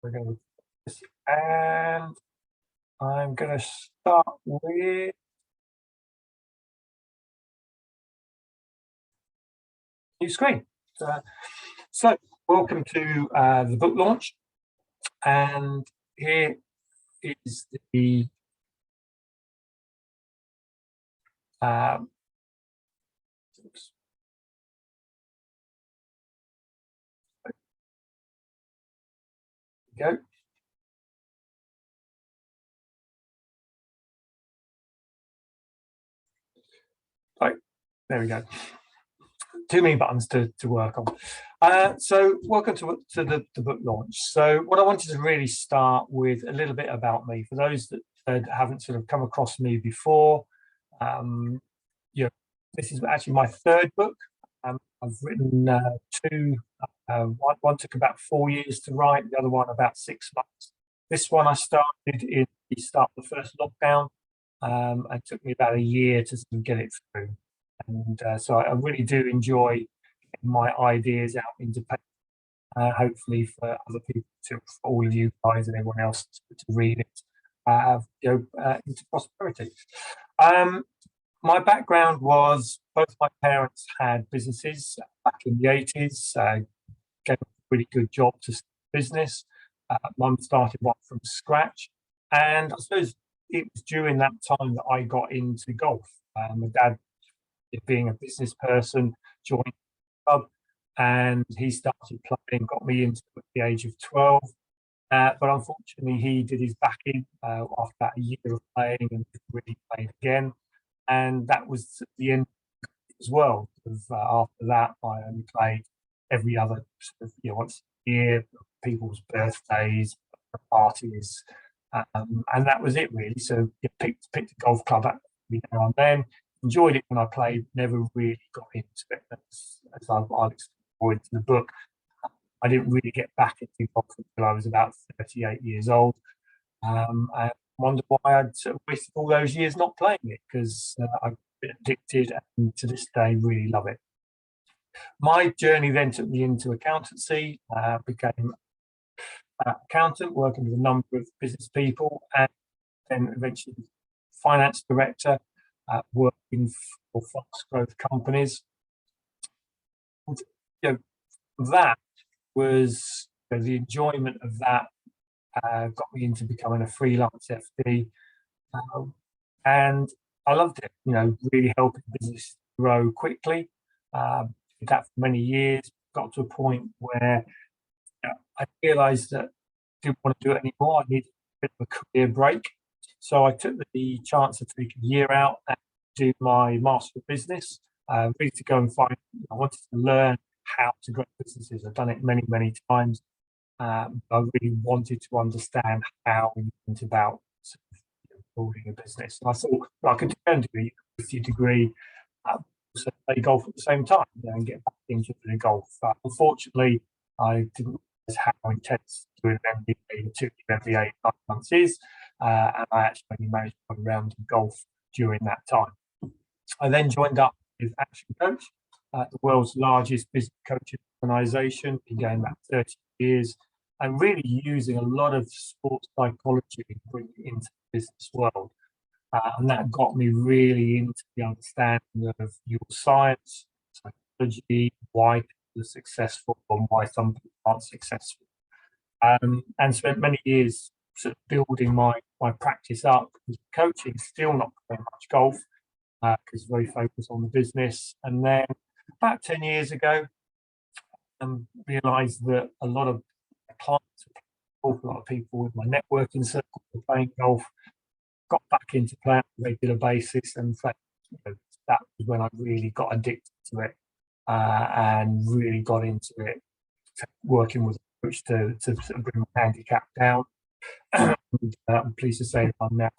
We're going to this, and I'm going to start with new screen. So welcome to the book launch, and here is the oops. There we go. Right, there we go. Too many buttons to work on. So welcome to the book launch. So what I wanted to really start with a little bit about me. For those that haven't sort of come across me before, you know, this is actually my third book. I've written two. One took about 4 years to write, the other one about 6 months. This one I started in the start of the first lockdown. It took me about a year to sort of get it through. And so I really do enjoy getting my ideas out into paper, hopefully for other people, for all of you guys and everyone else to read it, into prosperity. My background was both my parents had businesses back in the 80s, gave a really good job to start a business. Mum started one from scratch, and I suppose it was during that time that I got into golf. My dad, being a business person, joined the club, and he started playing, got me into it at the age of 12. But unfortunately, he did his back in after that year of playing and really played again. And that was the end as well. After that, I only played every other once a year, people's birthdays, parties, and that was it really. So picked a golf club up every now and then. Enjoyed it when I played. Never really got into it. As I'll explain in the book, I didn't really get back into golf until I was about 38 years old. I wonder why I'd sort of wasted all those years not playing it, because I've been addicted and to this day really love it. My journey then took me into accountancy, became an accountant working with a number of business people, and then eventually finance director, working for fast growth companies. And, that was the enjoyment of that got me into becoming a freelance FD, and I loved it. Really helping business grow quickly. Did that for many years. Got to a point where I realised that I didn't want to do it anymore. I needed a bit of a career break, so I took the chance to take a year out and do my Master of Business. Really to go and find. I wanted to learn how to grow businesses. I've done it many, many times. I really wanted to understand how we went about building a business. And I thought, I could go and do a university degree, also play golf at the same time, and get back into doing golf. Unfortunately, I didn't realize how intense doing an MBA, 2-year MBA 9 months is, and I actually only managed to come around in golf during that time. I then joined up with Action Coach, the world's largest business coaching organisation, been going back 30 years, and really using a lot of sports psychology to bring it into the business world. And that got me really into the understanding of neuroscience, psychology, why people are successful and why some people aren't successful. And spent many years sort of building my practice up. Coaching, still not very much golf, because very focused on the business. And then about 10 years ago, realised that a lot of clients, a lot of people with my networking circle were playing golf, got back into playing on a regular basis, and that was when I really got addicted to it, and really got into it, working with a coach to sort of bring my handicap down. And, I'm pleased to say that I'm now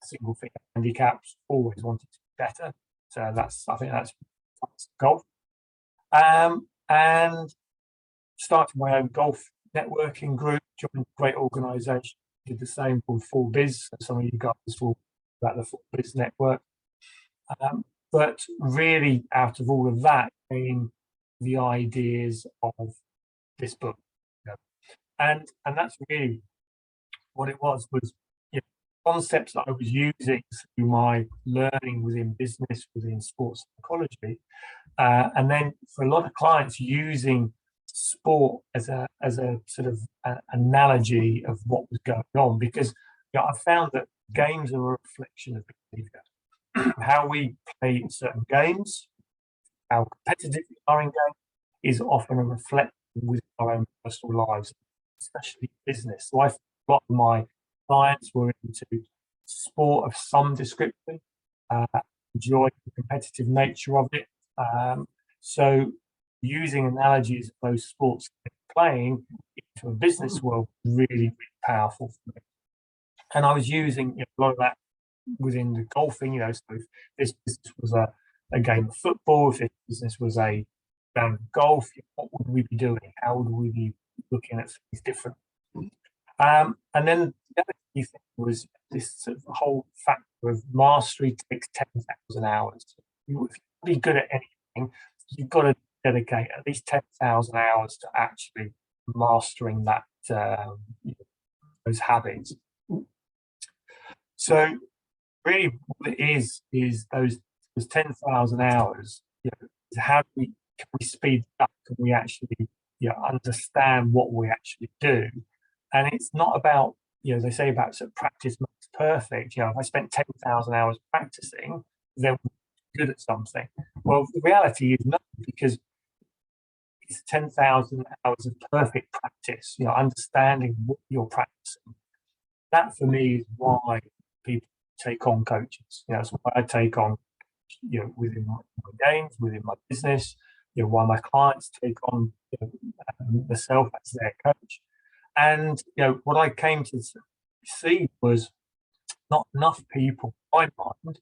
single finger handicaps. Always wanted to be better, so I think that's golf. And started my own golf networking group, joined a great organisation, did the same called Full Biz. So some of you guys will know about the Full Biz network. But really, out of all of that came the ideas of this book. And that's really what it was, you know, concepts that I was using through my learning within business, within sports psychology, and then for a lot of clients using sport as a sort of analogy of what was going on, because I found that games are a reflection of behaviour. How we play certain games, how competitive we are in games, is often a reflection with our own personal lives, especially business. So I think a lot of my clients were into sport of some description, uh, enjoy the competitive nature of it. So using analogies of those sports playing into a business world really, really powerful for me. And I was using, a lot of that within the golfing. So if this business was a game of football, if this business was a round of golf, what would we be doing? How would we be looking at things differently? And then the other key thing was this sort of whole factor of mastery takes 10,000 hours. If you want to be good at anything, you've got to dedicate at least 10,000 hours to actually mastering that those habits. So really what it is those 10,000 hours, is how can we speed up? Can we actually understand what we actually do? And it's not about, they say about sort of practice makes perfect. If I spent 10,000 hours practicing, then we're good at something. Well, the reality is no, because it's 10,000 hours of perfect practice, understanding what you're practicing. That for me is why people take on coaches. That's why I take on, within my games, within my business, why my clients take on myself as their coach. And what I came to see was not enough people, in my mind,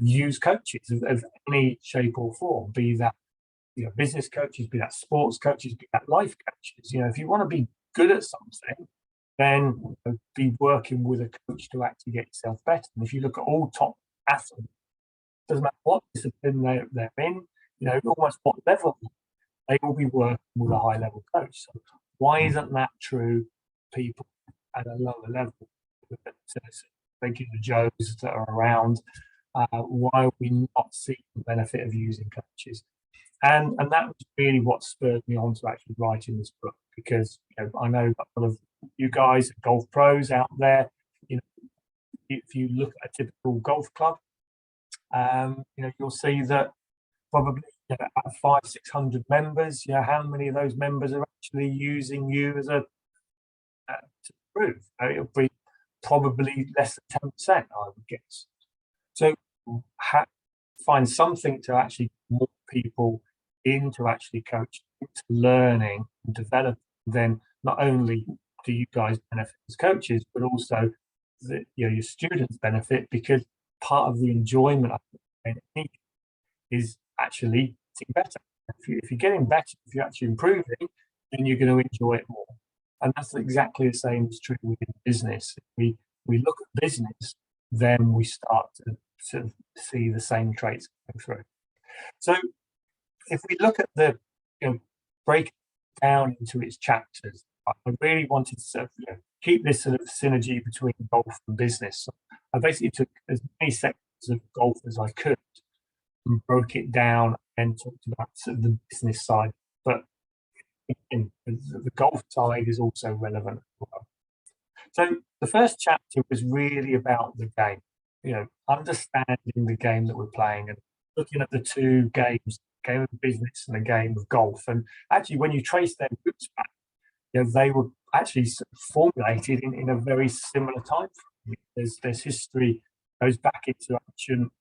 use coaches of any shape or form, be that business coaches, be that sports coaches, be that life coaches. If you want to be good at something, then be working with a coach to actually get yourself better. And if you look at all top athletes, doesn't matter what discipline they're in, almost what level, they will be working with a high level coach. So why isn't that true people at a lower level, regular Joes that are around? Why are we not seeing the benefit of using coaches? And that was really what spurred me on to actually writing this book, because I know a lot of you guys, golf pros out there, if you look at a typical golf club, you'll see that probably about 500-600 members. How many of those members are actually using you as a to prove? It'll be probably less than 10%, I would guess. So find something to actually get more people into actually coaching, into learning and developing. Then not only do you guys benefit as coaches, but also your students benefit, because part of the enjoyment of it is actually getting better. If you're getting better, if you're actually improving, then you're going to enjoy it more. And that's exactly the same is true within business. If we look at business, then we start to sort of see the same traits coming through. So if we look at the, break it down into its chapters, I really wanted to sort of, keep this sort of synergy between golf and business. So I basically took as many sectors of golf as I could and broke it down and talked about sort of the business side. But again, the golf side is also relevant as well. So the first chapter was really about the game, understanding the game that we're playing and looking at the two games, game of business and a game of golf. And actually, when you trace their roots back, they were actually formulated in a very similar time frame. There's history goes back into ancient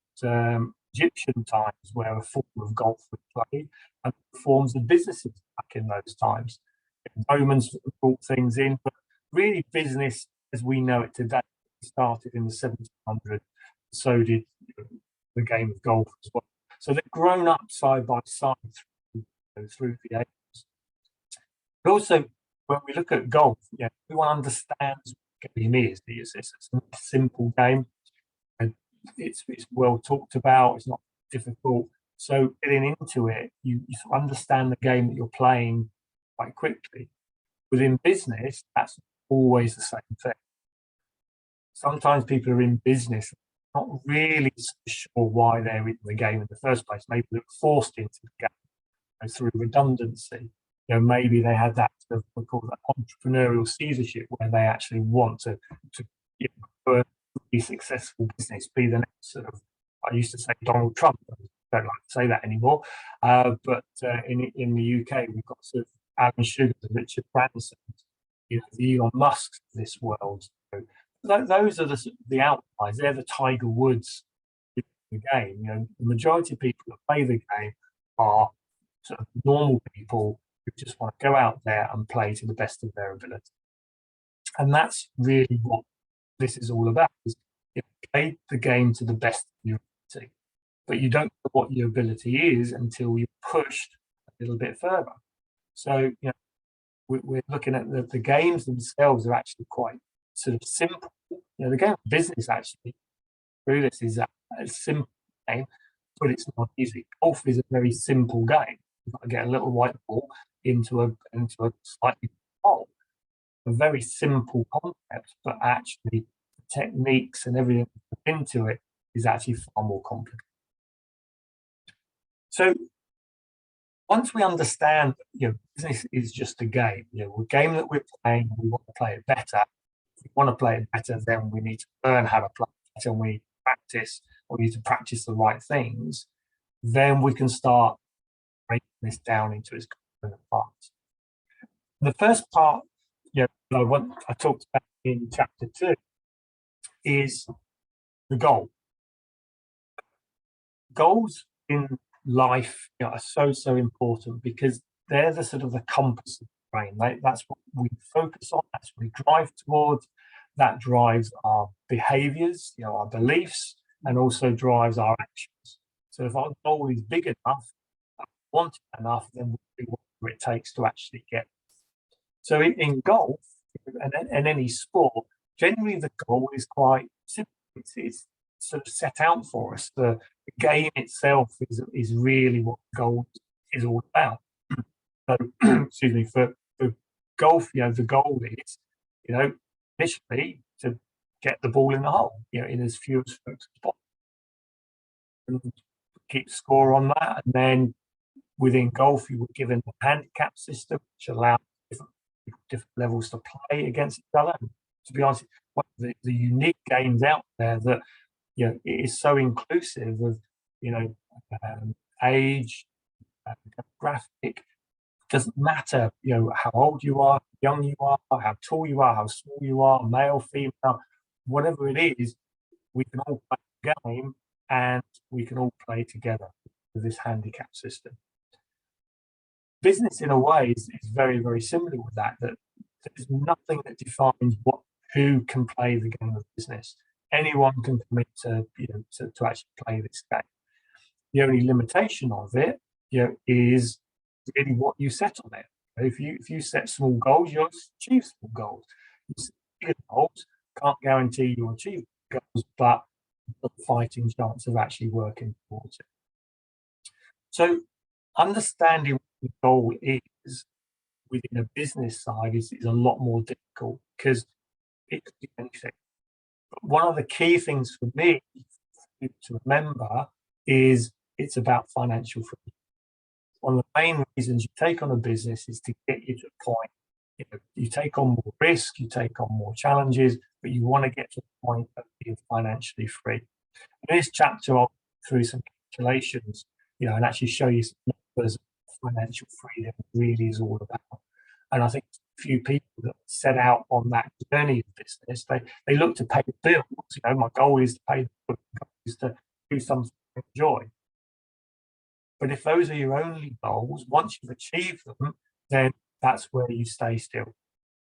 Egyptian times, where a form of golf was played, and forms of businesses back in those times. Romans brought things in, but really business as we know it today started in the 1700s. So did the game of golf as well. So they've grown up side by side through the ages. But also, when we look at golf, everyone understands what the game is. It's a simple game, and it's well talked about. It's not difficult. So getting into it, you sort of understand the game that you're playing quite quickly. Within business, that's always the same thing. Sometimes people are in business not really sure why they're in the game in the first place. Maybe they're forced into the game through redundancy. Maybe they had that sort of, we call that entrepreneurial censorship, where they actually want to be successful business, be the next sort of, I used to say Donald Trump, I don't like to say that anymore, but in the UK, we've got sort of Alan Sugar and Richard Branson, the Elon Musks of this world. So those are the outliers. They're the Tiger Woods of the game. The majority of people that play the game are sort of normal people who just want to go out there and play to the best of their ability. And that's really what this is all about, is you play the game to the best of your ability, but you don't know what your ability is until you're pushed a little bit further. So, we're looking at the games themselves are actually quite sort of simple. The game of business actually through this is a simple game, but it's not easy. Golf is a very simple game. You've got to get a little white ball into a slightly hole. A very simple concept, but actually the techniques and everything into it is actually far more complicated. So once we understand that business is just a game, a game that we're playing, we want to play it better. If we want to play it better, then we need to learn how to play it better, and we need to practice the right things. Then we can start breaking this down into its component parts. The first part, I talked about in chapter 2 is the goal. Goals in life are so important, because they're the sort of the compass of the brain. That's what we focus on, that's what we drive towards, that drives our behaviors, our beliefs, and also drives our actions. So if our goal is big enough, want it enough, then we'll do whatever it takes to actually get it. So in golf and any sport, generally the goal is quite simple. It's sort of set out for us. The game itself is really what golf is all about. So, excuse me, for golf, the goal is, initially to get the ball in the hole, in as few strokes as possible. And keep score on that, and then within golf, you were given a handicap system, which allowed different levels to play against each other. And to be honest, one of the unique games out there that it is so inclusive of age, demographic. Doesn't matter how old you are, how young you are, how tall you are, how small you are, male, female, whatever it is, we can all play the game and we can all play together with this handicap system. Business, in a way, is very, very similar with that there's nothing that defines who can play the game of business. Anyone can commit to actually play this game. The only limitation of it is really what you set on it. If you set small goals, you'll achieve small goals. You set bigger goals, can't guarantee you'll achieve goals, but the fighting chance of actually working towards it. So understanding what the goal is within a business side is a lot more difficult, because it could be anything. But one of the key things for me to remember is it's about financial freedom. One of the main reasons you take on a business is to get you to a point. You take on more risk, you take on more challenges, but you want to get to the point of being financially free. In this chapter, I'll go through some calculations, and actually show you some numbers of financial freedom really is all about. And I think a few people that set out on that journey of business, they look to pay the bills. My goal is to pay the bills, my goal is to do something I enjoy. But if those are your only goals, once you've achieved them, then that's where you stay still.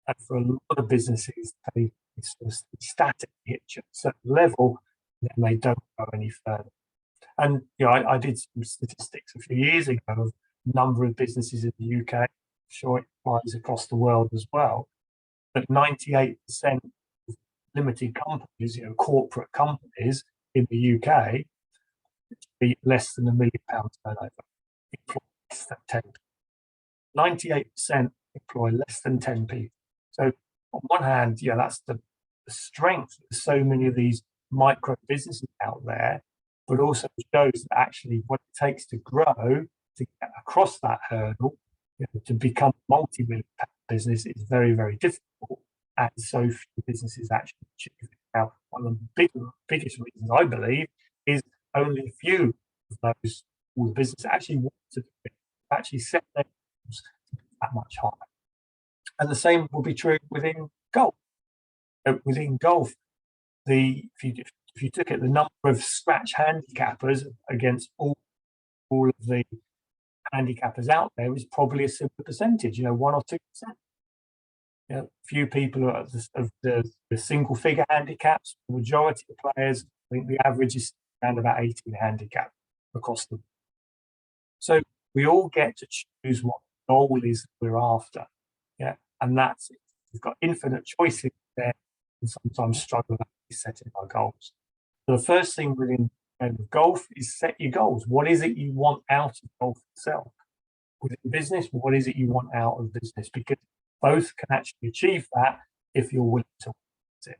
And for a lot of businesses, they sort of static, hit a certain level, and then they don't go any further. And I did some statistics a few years ago of the number of businesses in the UK. I'm sure it applies across the world as well. But 98% of limited companies, corporate companies in the UK, be less than £1 million turnover. Employ less than 10. 98% employ less than 10 people. So on one hand, that's the strength of so many of these micro businesses out there, but also shows that actually what it takes to grow, to get across that hurdle, to become a multi-million pound business is very, very difficult. And so few businesses actually achieve it. Now, one of the biggest reasons I believe is only a few of those all the businesses actually want to do it, actually set their goals that much higher. And the same will be true within golf. Within golf, if you took it, the number of scratch handicappers against all of the handicappers out there is probably a similar percentage, 1 or 2%. Few people are of the single figure handicaps. The majority of players, I think the average is around about 18 handicap across the board. So we all get to choose what goal is we're after. And that's it. We've got infinite choices there, and sometimes struggle with setting our goals. So the first thing within golf is set your goals. What is it you want out of golf itself? Within business, what is it you want out of business? Because both can actually achieve that if you're willing to work it.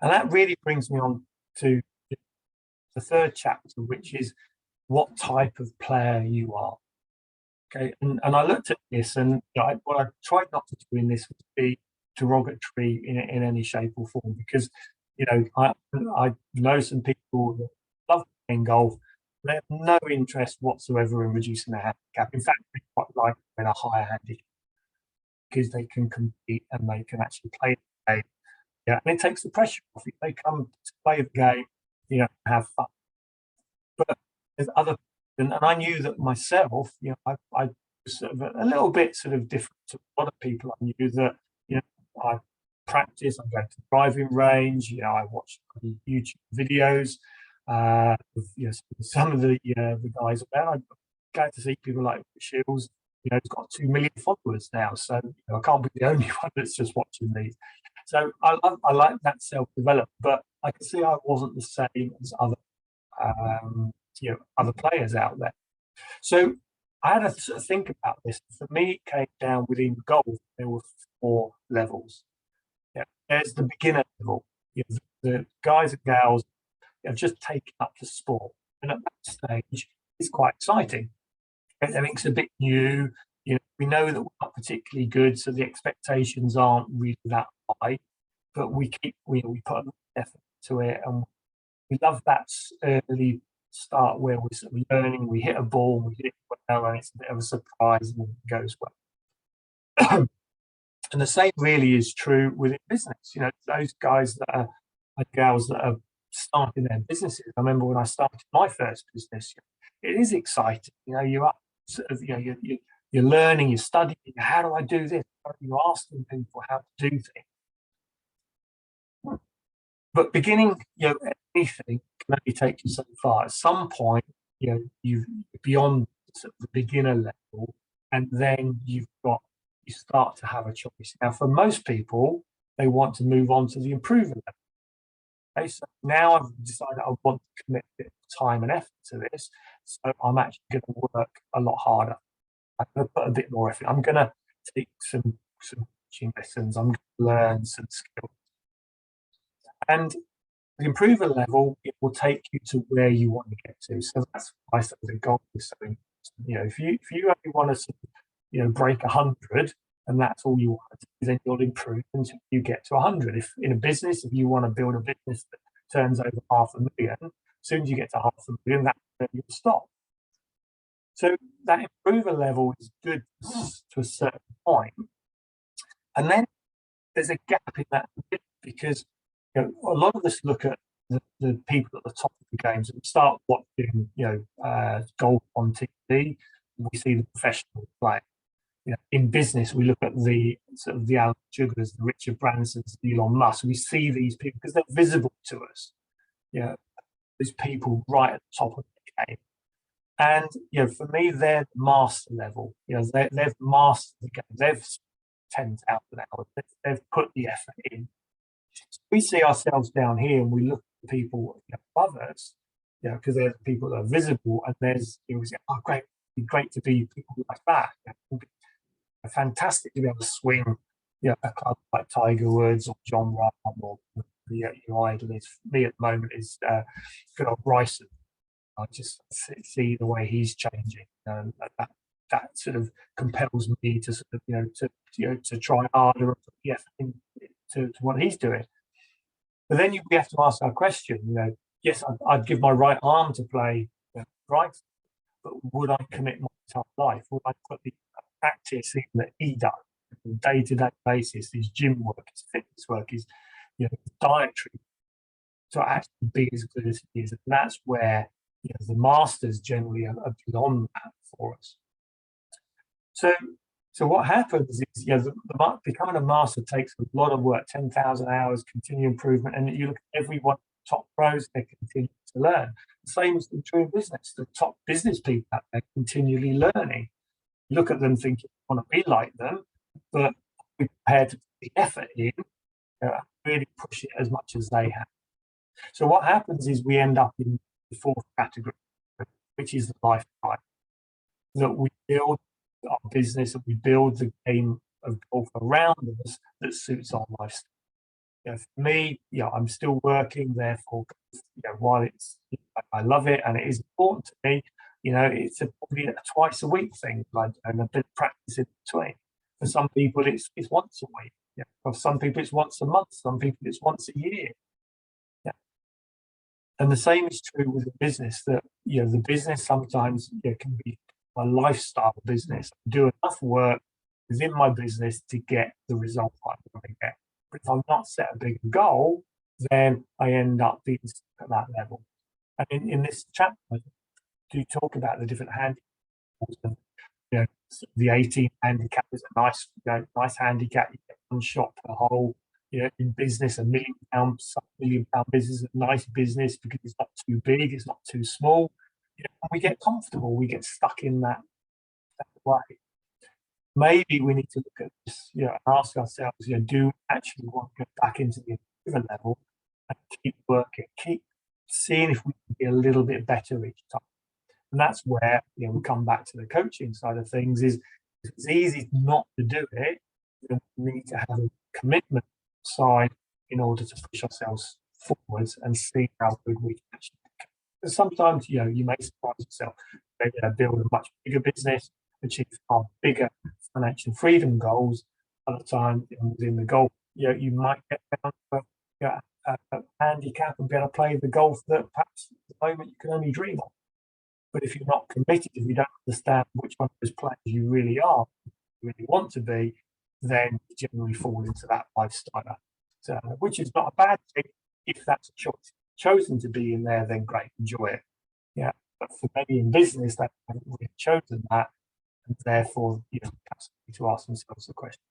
And that really brings me on to the third chapter, which is what type of player you are. Okay, and I looked at this, and what I tried not to do in this would be derogatory in any shape or form, because I know some people that love playing golf. They have no interest whatsoever in reducing their handicap. In fact, they quite like in a higher handicap because they can compete and they can actually play the game. And it takes the pressure off. If they come to play the game, have fun. But there's other, and I knew that myself. I was sort of a little bit sort of different to a lot of people. I knew that I practice. I'm going to the driving range. I watch YouTube videos. Some of the guys about. I'm glad to see people like Shields. He's got 2 million followers now, so I can't be the only one that's just watching these. So I like that self-development, but I can see I wasn't the same as other other players out there. So I had to sort of think about this. For me, it came down within golf. There were 4 levels. There's the beginner level. The guys and gals have just taken up the sport, and at that stage, it's quite exciting. Everything's a bit new. We know that we're not particularly good, so the expectations aren't really that high. But we put a lot of effort to it, and we love that early start where we're sort of learning. We hit a ball, we hit it well, and it's a bit of a surprise, and it goes well. And the same really is true within business. Those guys that are gals that are starting their businesses. I remember when I started my first business, it is exciting. You're up, sort of, you're learning, you're studying. How do I do this? You're asking people how to do things. But beginning, anything can only take you so far. At some point, you're beyond sort of the beginner level, and then you start to have a choice. Now, for most people, they want to move on to the improver level. Okay, so now I've decided I want to commit a bit of time and effort to this, so I'm actually going to work a lot harder. I'm going to put a bit more effort. I'm going to take some coaching lessons. I'm going to learn some skills. And the improver level, it will take you to where you want to get to. So that's why I said the goal is so important. If you only want to break 100, and that's all you want to do, then you'll improve until you get to 100. If in a business, if you want to build a business that turns over 500,000, as soon as you get to 500,000, that's where you'll stop. So that improver level is good to a certain point. And then there's a gap in that because a lot of us look at the people at the top of the games and start watching golf on TV. We see the professional play. In business, we look at the sort of the Alan Sugars, the Richard Bransons, the Elon Musk. We see these people because they're visible to us. These people right at the top of the game. And for me, they're master level. They've mastered the game. They've 10,000 hours. They've put the effort in. So we see ourselves down here, and we look at the people above us, because they're the people that are visible. And there's, we say, oh, great, it'd be great to be people like that. fantastic to be able to swing, a club like Tiger Woods or John Rahm or your idol is for me at the moment is good old Bryson. I just see the way he's changing, and that sort of compels me to sort of to try harder and put the effort into what he's doing. But then we have to ask our question. Yes, I'd give my right arm to play right, but would I commit my entire life? Would I put the practice in that he does on a day-to-day basis, his gym work, his fitness work, his his dietary, to actually be as good as he is? And that's where the masters generally are beyond that for us. So what happens is, becoming a master takes a lot of work, 10,000 hours, continued improvement, and you look at every one of the top pros, they continue to learn. The same is true in business. The top business people out there continually learning. You look at them thinking you want to be like them, but be prepared to put the effort in, really push it as much as they have. So what happens is we end up in the fourth category, which is the lifestyle, that we build our business and we build the game of golf around us that suits our lifestyle. For me, I'm still working, therefore, while it's, I love it and it is important to me, it's probably a twice a week thing, and a bit of practice in between. For some people, it's once a week. For some people, it's once a month. Some people, it's once a year. And the same is true with the business. That the business sometimes can be a lifestyle business. I do enough work within my business to get the result I want to get. But if I'm not set a bigger goal, then I end up being stuck at that level. And in this chapter, I do talk about the different handicaps. And, the 18 handicap is a nice handicap. You get one shot per hole. In business, £1 million, £1 million business is a nice business because it's not too big, it's not too small. We get comfortable, we get stuck in that way. Maybe we need to look at this, and ask ourselves, do we actually want to go back into the improvement level and keep working, keep seeing if we can be a little bit better each time? And that's where we come back to the coaching side of things. Is it's easy not to do it. We need to have a commitment side in order to push ourselves forwards and see how good we can actually become. And sometimes you may surprise yourself. Maybe build a much bigger business, achieve far bigger financial freedom goals. Other time within the golf, you might get down to a handicap and be able to play the golf that perhaps at the moment you can only dream of. But if you're not committed, if you don't understand which one of those players you really are, really want to be, then you generally fall into that lifestyle, which is not a bad thing if that's a choice. Chosen to be in there, then great, enjoy it. But for many in business, they haven't really chosen that, and therefore, perhaps need to ask themselves the question.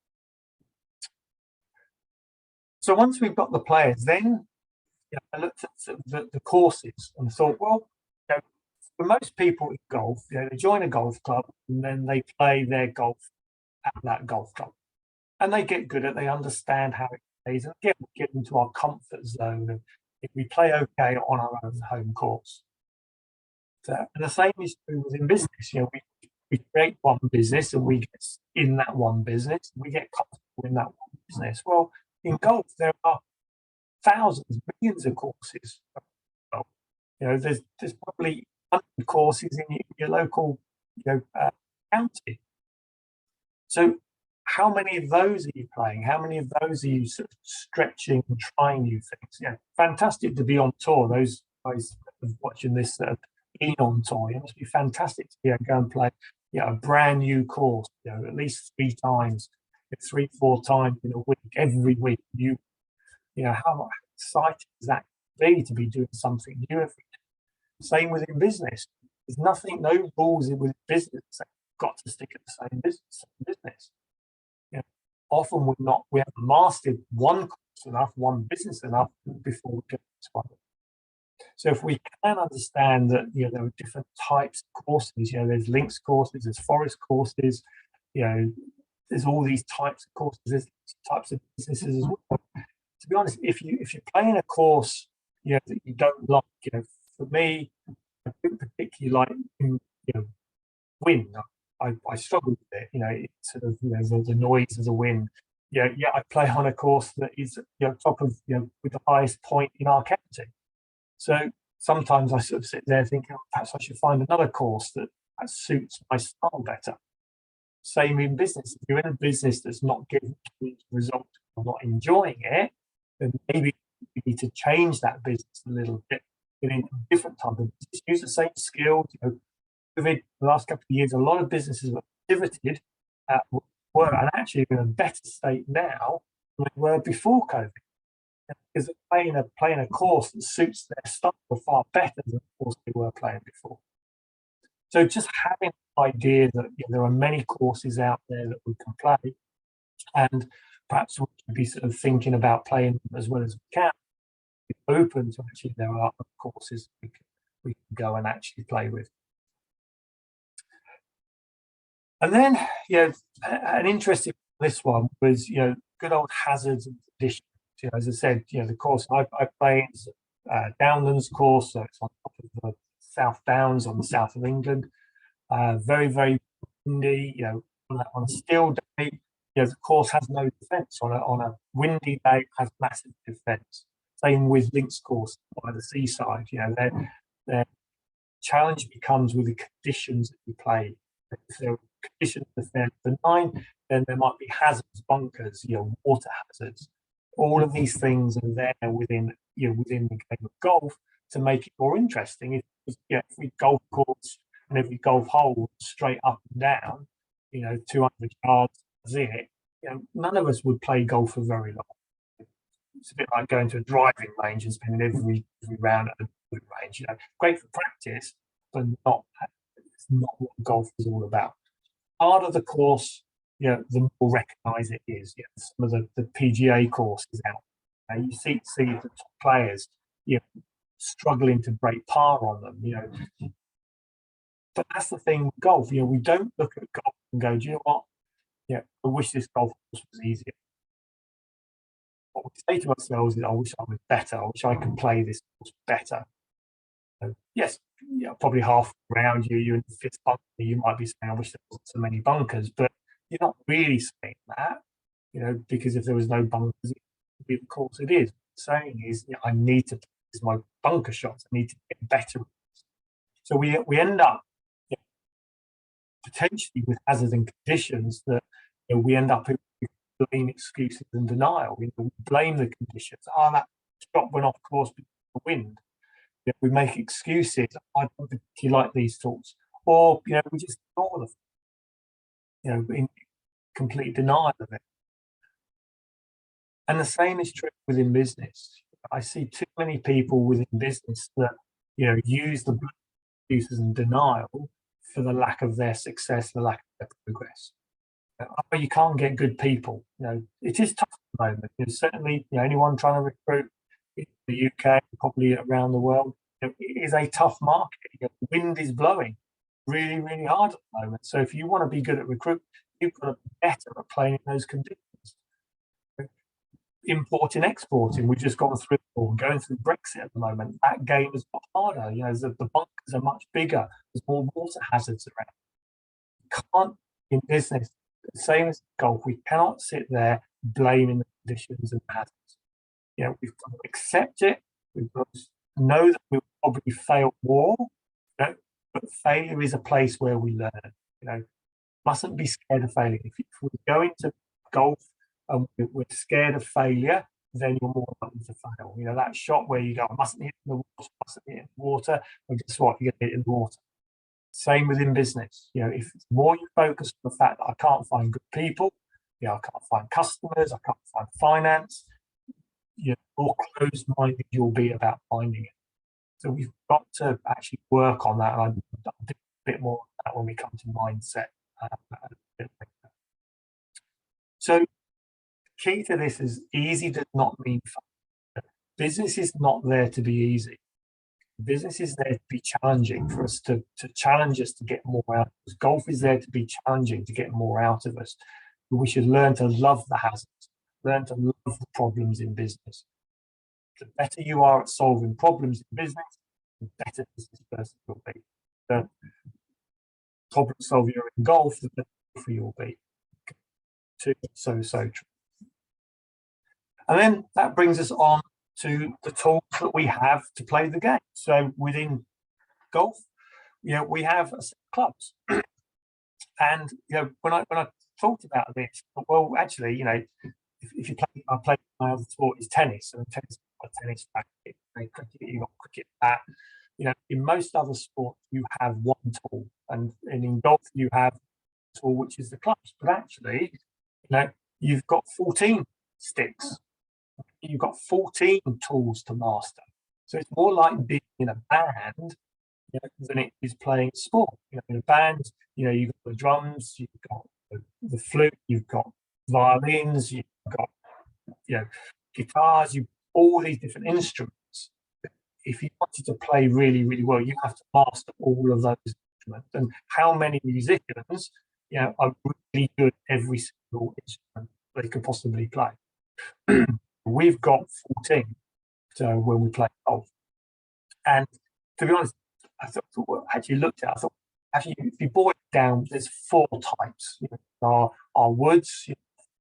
So once we've got the players, then I looked at the courses and thought, well, for most people in golf, they join a golf club and then they play their golf at that golf club. And they get good at it, they understand how it plays. And again, we get into our comfort zone and if we play okay on our own home course. And the same is true within business. We create one business and we get in that one business, we get comfortable in that one business. Well, in golf, there are thousands, millions of courses. There's probably 100 courses in your local county. So how many of those are you playing? How many of those are you sort of stretching and trying new things? Fantastic to be on tour. Those guys watching this that have been on tour, it must be fantastic to go and play a brand new course, at least 3 times, 3-4 times in a week, every week. How exciting is that to be doing something new every day? Same within business. There's no rules with business that you've got to stick at the same business. Often we haven't mastered one course enough, one business enough before we get this one. So if we can understand that there are different types of courses, there's links courses, there's forest courses, there's all these types of courses, there's types of businesses as well. To be honest, if you're playing a course that you don't like, for me, I don't particularly like Win. I struggle with it. It's sort of, the noise of the wind. Yeah, I play on a course that is, top of, with the highest point in our county. So sometimes I sort of sit there thinking, oh, perhaps I should find another course that suits my style better. Same in business. If you're in a business that's not giving you results or not enjoying it, then maybe you need to change that business a little bit, get into a different type of business, use the same skills. COVID, the last couple of years, a lot of businesses were pivoted, were and actually in a better state now than they were before COVID, because they're playing a course that suits their style far better than the course they were playing before. So just having the idea that there are many courses out there that we can play, and perhaps we should be sort of thinking about playing them as well as we can, be open to actually there are other courses we can go and actually play with. And then, an interesting this one was, good old hazards and conditions. As I said, the course I play is Downlands course, so it's on top of the South Downs on the south of England. Very, very windy. On a still day, the course has no defence. On a windy day, it has massive defence. Same with links course by the seaside. Their challenge becomes with the conditions that you play. If there are conditions that are benign, then there might be hazards, bunkers, water hazards. All of these things are there within the game of golf to make it more interesting. If we golf course and every golf hole straight up and down, 200 yards is it, none of us would play golf for very long. It's a bit like going to a driving range and spending every round at a driving range. Great for practice, but it's not what golf is all about. Harder the course, the more recognised it is. Some of the PGA courses out, you see the top players, struggling to break par on them. But that's the thing with golf. We don't look at golf and go, do you know what? I wish this golf course was easier. What we say to ourselves is, I wish I was better. I wish I could play this course better. Yes, probably half around you're in the fifth bunker, you might be saying, I wish there wasn't so many bunkers, but you're not really saying that, because if there was no bunkers, it would be the course it is. What I'm saying is, I need to practice my bunker shots. I need to get better. So we end up potentially with hazards and conditions that we end up with blame, excuses, and denial. We blame the conditions. That shot went off course because of the wind. We make excuses. I don't particularly like these thoughts, or we just ignore them. In complete denial of it. And the same is true within business. I see too many people within business that use the excuses and denial for the lack of their success, the lack of their progress. You can't get good people. It is tough at the moment. Certainly, anyone trying to recruit in the UK, probably around the world, it is a tough market. The wind is blowing really, really hard at the moment. So if you want to be good at recruitment, you've got to be better at playing in those conditions. Importing, exporting, we've just gone through, or going through Brexit at the moment. That game is a lot harder. The bunkers are much bigger. There's more water hazards around. You can't, in business, the same as golf, we cannot sit there blaming the conditions and the hazards. We've got to accept it. We've got to know that we'll probably fail more. But failure is a place where we learn. Mustn't be scared of failing. If we go into golf and we're scared of failure, then you're more likely to fail. That shot where you go, I mustn't hit in the water, mustn't hit in the water, and guess what? You're going to hit in the water. Same within business. If it's more you focus on the fact that I can't find good people, I can't find customers, I can't find finance, the more closed-minded you'll be about finding it. So we've got to actually work on that, and I'll do a bit more on that when we come to mindset. So the key to this is easy does not mean fun. Business is not there to be easy. Business is there to be challenging, for us to challenge us to get more out of us. Golf is there to be challenging to get more out of us. We should learn to love the hazards, learn to love the problems in business. The better you are at solving problems in business, the better business person you'll be. So problem solver you're in golf, the better golfer you'll be. So true. And then that brings us on to the tools that we have to play the game. So within golf, we have a set of clubs. And when I thought about this, well, actually, if you play, I play my other sport is tennis, and tennis, a tennis racket, cricket, you've got cricket bat. In most other sports, you have one tool, and in golf, you have a tool which is the clubs. But actually, you've got 14 sticks. You've got 14 tools to master. So it's more like being in a band than it is playing sport. In a band, you've got the drums, you've got the flute, you've got violins, you've got guitars, you've all these different instruments. If you wanted to play really, really well, you have to master all of those instruments. And how many musicians, are really good at every single instrument they could possibly play? We've got 14 when we play golf. And to be honest, I thought, actually looked at it, I thought, actually, if you boil it down, there's 4 types. There are our woods,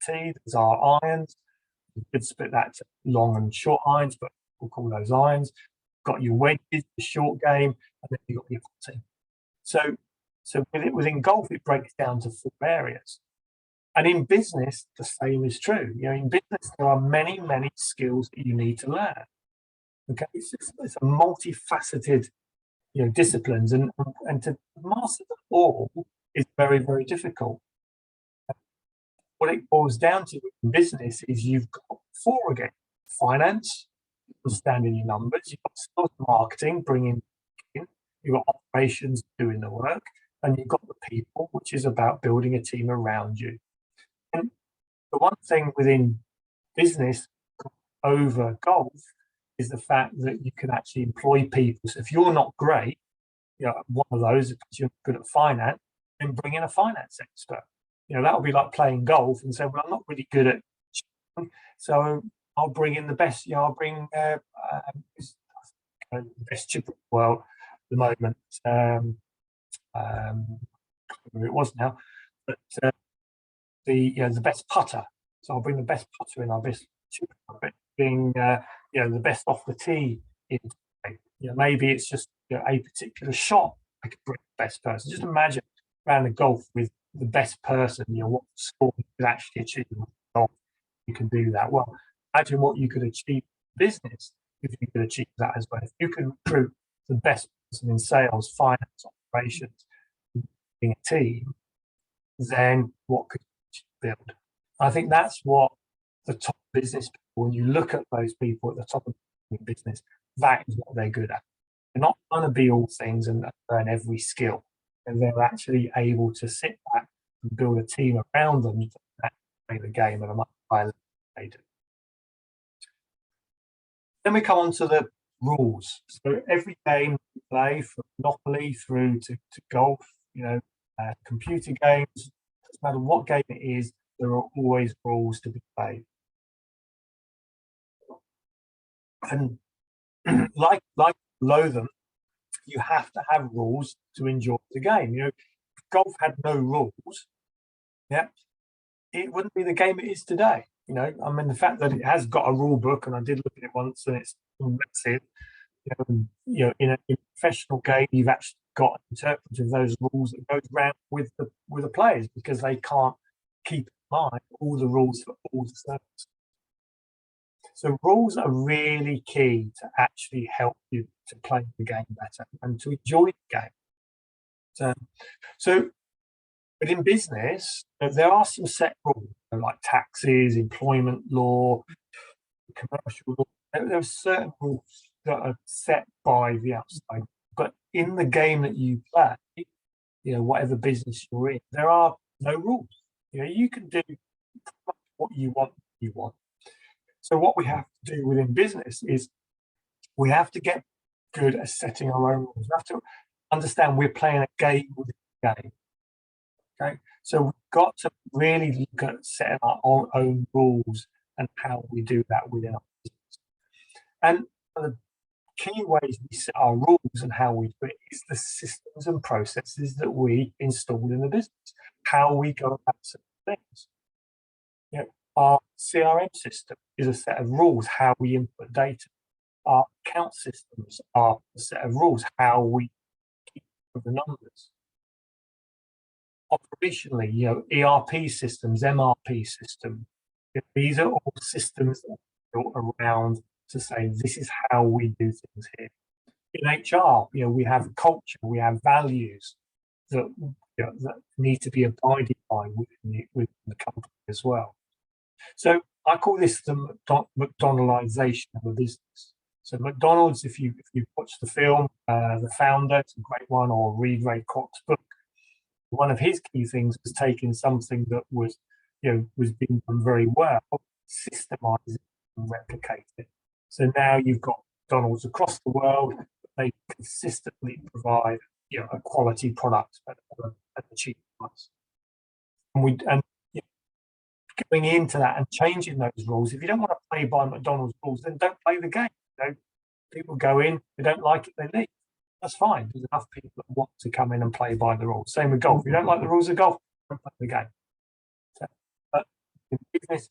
there's our irons. You could split that to long and short irons, but we'll call those irons. Got your wedges, the short game, and then you've got your putting. So within golf, it breaks down to 4 areas. And in business, the same is true. In business, there are many, many skills that you need to learn. Okay, it's a multifaceted, disciplines, and to master them all is very, very difficult. What it boils down to in business is you've got 4 again: finance, understanding your numbers; you've got sales and marketing, bringing in; you've got operations, doing the work; and you've got the people, which is about building a team around you. And the one thing within business over golf is the fact that you can actually employ people. So if you're not great, one of those, because you're good at finance, then bring in a finance expert. That'll be like playing golf and say, well, I'm not really good at chipping, so I'll bring in the best. I'll bring the best chipper in the world at the moment. I can't remember who it was now, but the best putter. So I'll bring the best putter in, our best chipper, but bring the best off the tee in. Maybe it's just a particular shot I could bring the best person. Just imagine around the golf with the best person, what score you could actually achieve with golf. You can do that. Well, imagine what you could achieve in business if you could achieve that as well. If you could recruit the best person in sales, finance, operations, being a team, then what could you build? I think that's what the top business people, when you look at those people at the top of the business, that is what they're good at. They're not trying to be all things and learn every skill. And they're actually able to sit back and build a team around them to play the game at a much higher level than they do. Then we come on to the rules. So every game we play, from Monopoly through to golf, computer games, doesn't matter what game it is, there are always rules to be played. And like below them, you have to have rules to enjoy the game. If golf had no rules, it wouldn't be the game it is today. The fact that it has got a rule book, and I did look at it once, and it's massive. In a professional game, you've actually got an interpreter of those rules that goes around with the players, because they can't keep in mind all the rules for all the services. So rules are really key to actually help you to play the game better and to enjoy the game. But in business, there are some set rules, like taxes, employment law, commercial law. There are certain rules that are set by the outside. But in the game that you play, whatever business you're in, there are no rules. You can do what you want. So what we have to do within business is we have to get good at setting our own rules. We have to understand we're playing a game within a game. Okay, so we've got to really look at setting our own rules and how we do that within our business. And key ways we set our rules and how we do it is the systems and processes that we install in the business, how we go about certain things. You know, our CRM system is a set of rules, how we input data. Our account systems are a set of rules, how we keep the numbers. Operationally, you know, ERP systems, MRP systems, these are all systems that are built around to say this is how we do things here. In HR, you know, we have culture, we have values that, you know, that need to be abided by within the company as well. So I call this the McDonaldization of a business. So McDonald's, if you watch the film, The Founder, it's a great one, or read Ray Kroc's book, one of his key things was taking something that was, you know, was being done very well, systemize it and replicate it. So now you've got McDonald's across the world. They consistently provide, you know, a quality product at a cheap price. And you know, going into that and changing those rules. If you don't want to play by McDonald's rules, then don't play the game. You know, people go in, they don't like it, they leave. That's fine. There's enough people that want to come in and play by the rules. Same with golf. If you don't like the rules of golf, don't play the game. So, but in business,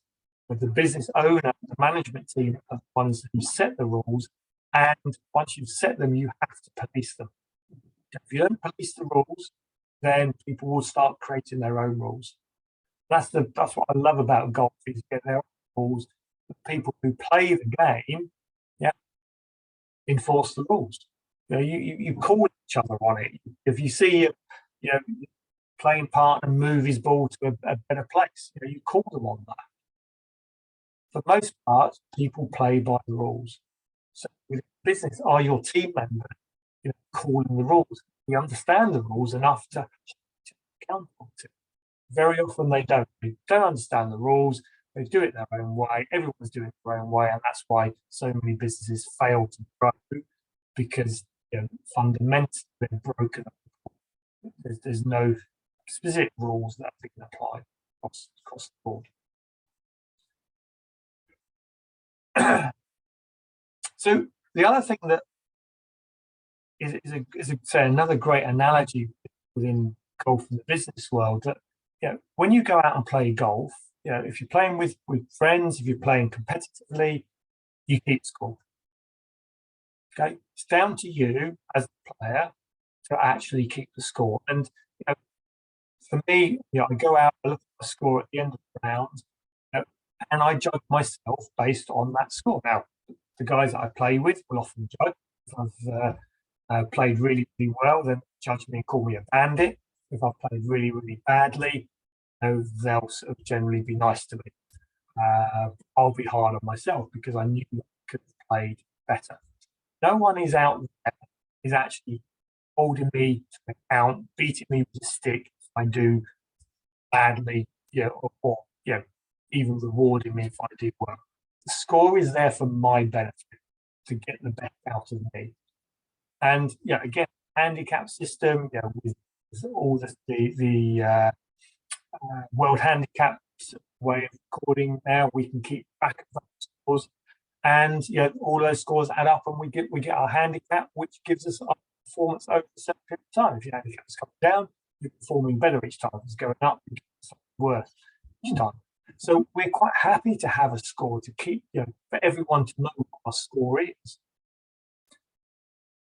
with the business owner, the management team are the ones who set the rules. And once you've set them, you have to police them. If you don't police the rules, then people will start creating their own rules. That's what I love about golf, is get their own rules. The people who play the game, yeah, enforce the rules. You know, you call each other on it. If you see, you know, playing partner move his ball to a better place, you know, you call them on that. For most part, people play by the rules. So with business, are your team members, you know, calling the rules? We understand the rules enough to account to. Very often they don't. They don't understand the rules. They do it their own way. Everyone's doing it their own way, and that's why so many businesses fail to grow, because, you know, fundamentally they're broken. There's no specific rules that are being applied across the board. So the other thing that is say another great analogy within golf in the business world, that, you know, when you go out and play golf, you know, if you're playing with friends, if you're playing competitively, you keep score. Okay, it's down to you as a player to actually keep the score. And, you know, for me, you know, I go out, I look at the score at the end of the round, you know, and I judge myself based on that score. Now, the guys that I play with will often judge. If I've played really, really well, then judge me and call me a bandit. If I've played really, really badly, you know, they'll sort of generally be nice to me. I'll be hard on myself because I knew I could have played better. No one is out there is actually holding me to account, beating me with a stick if I do badly, you know, or you know, even rewarding me if I do well. The score is there for my benefit, to get the best out of me. And yeah, again, handicap system, you know, with all the world handicap way of recording now, we can keep track of those scores, and, you know, all those scores add up, and we get our handicap, which gives us our performance over a certain period of time. If your handicap is coming down, you're performing better each time. If it's going up, you're getting worse each time. So we're quite happy to have a score to keep, you know, for everyone to know what our score is.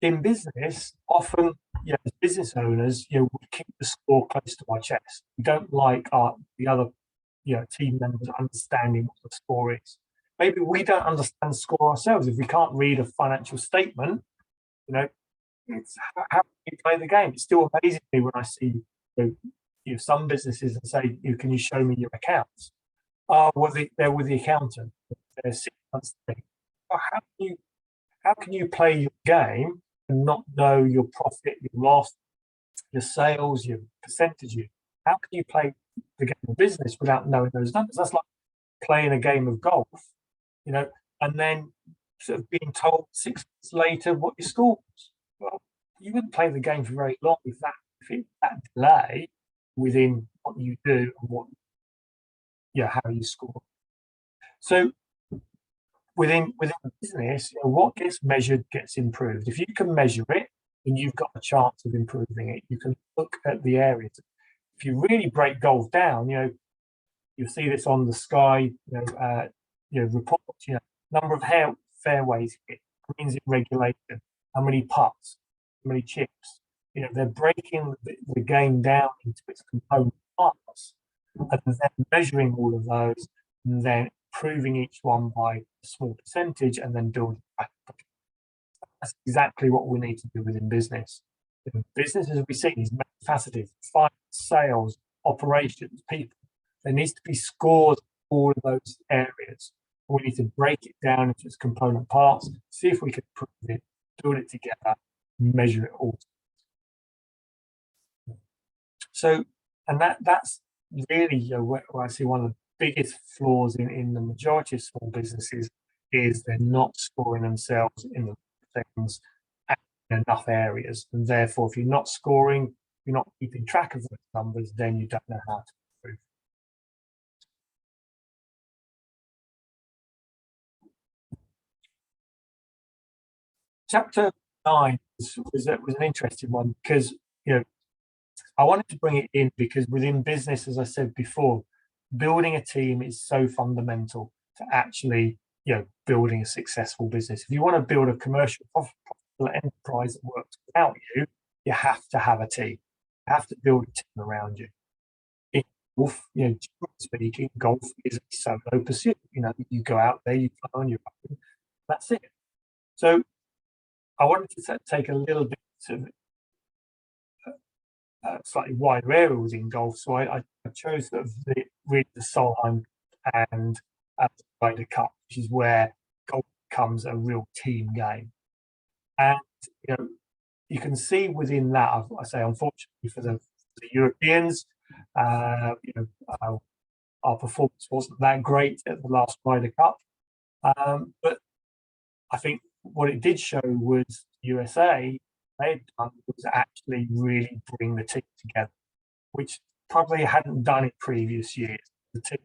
In business, often, you know, as business owners, you know, we keep the score close to our chest. We don't like the other, you know, team members understanding what the score is. Maybe we don't understand the score ourselves. If we can't read a financial statement, you know, it's how can you play the game? It still amazes me when I see, you know, some businesses and say, can you show me your accounts? Well, they're with the accountant. They're 6 months late. Well, how can you play your game and not know your profit, your loss, your sales, your percentages? How can you play the game of business without knowing those numbers? That's like playing a game of golf, you know, and then sort of being told 6 months later what your score was. Well, you wouldn't play the game for very long if that delay within what you do and what, yeah, how you score. So within a business, what gets measured gets improved. If you can measure it, then you've got a chance of improving it. You can look at the areas. If you really break golf down, you'll see this on the Sky, reports. Number of fairways hit, greens in regulation, how many putts, how many chips. They're breaking the game down into its component parts, and then measuring all of those, and then improving each one by a small percentage, and then building back. That's exactly what we need to do within business. Business, as we see, is multifaceted: finance, sales, operations, people. There needs to be scores in all of those areas. We need to break it down into its component parts, see if we can improve it, build it together, measure it all. So, and that's really where I see one of the biggest flaws in the majority of small businesses is they're not scoring themselves in the things in enough areas. And therefore, if you're not scoring, you're not keeping track of those numbers, then you don't know how to improve. Chapter 9 was an interesting one because I wanted to bring it in because within business, as I said before, building a team is so fundamental to actually building a successful business. If you want to build a commercial profitable enterprise that works without you, you have to have a team. You have to build a team around you. In golf, generally speaking, golf is a solo pursuit. You go out there, you play on your own. That's it. So I wanted to take a little bit of slightly wider area within golf. So I chose the Solheim and the Ryder Cup, which is where golf becomes a real team game. And you can see within that, I say, unfortunately for the Europeans, our performance wasn't that great at the last Ryder Cup. But I think what it did show was USA they had done was actually really bring the team together, which probably hadn't done in previous years. The team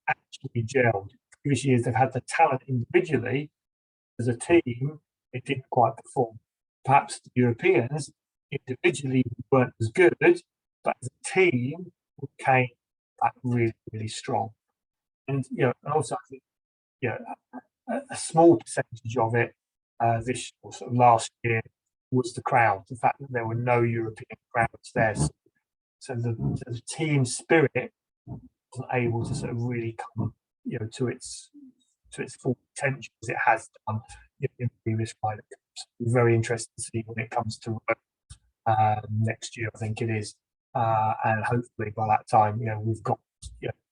actually gelled. Previous years they've had the talent individually. As a team, it didn't quite perform. Perhaps the Europeans individually weren't as good, but as a team, we came back really, really strong. And and also I think a small percentage of it this sort of last year was the crowd. The fact that there were no European crowds there, so the team spirit wasn't able to sort of really come to its full potential as it has done in previous Ryder Cups. We're very interested to see when it comes to next year, I think it is, and hopefully by that time, we've got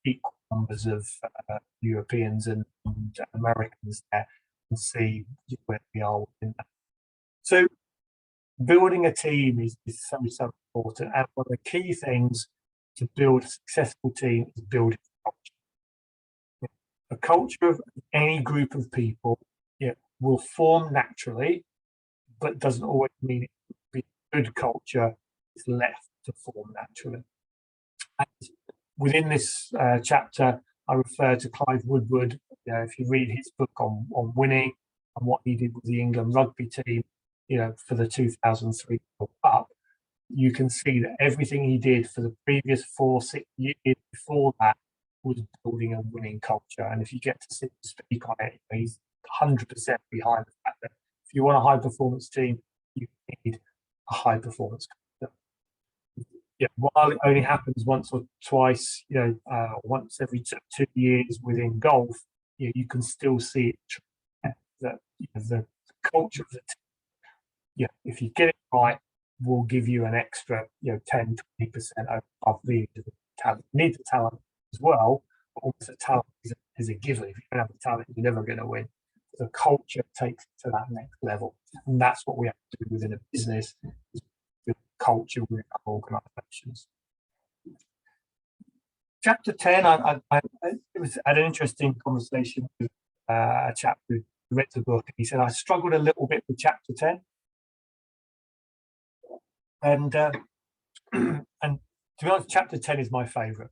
equal numbers of Europeans and Americans there, and see where we are within that. So building a team is so important, and one of the key things to build a successful team is building a culture. A culture of any group of people will form naturally, but doesn't always mean it will be a good culture is left to form naturally. And within this chapter, I refer to Clive Woodward. If you read his book on winning and what he did with the England rugby team, for the 2003 World Cup, you can see that everything he did for the previous 4-6 years before that was building a winning culture. And if you get to speak on it, he's 100% behind the fact that if you want a high performance team, you need a high performance culture. While it only happens once or twice, once every 2 years within golf, you can still see it, that the culture of the team. If you get it right, will give you an extra, 10-20% above the talent. You need the talent as well, but almost the talent is a given. If you don't have the talent, you're never going to win. The culture takes it to that next level, and that's what we have to do within a business: is build culture within our organisations. Chapter 10, I had an interesting conversation with a chap who read the book, and he said I struggled a little bit with chapter 10. And and to be honest, chapter 10 is my favourite.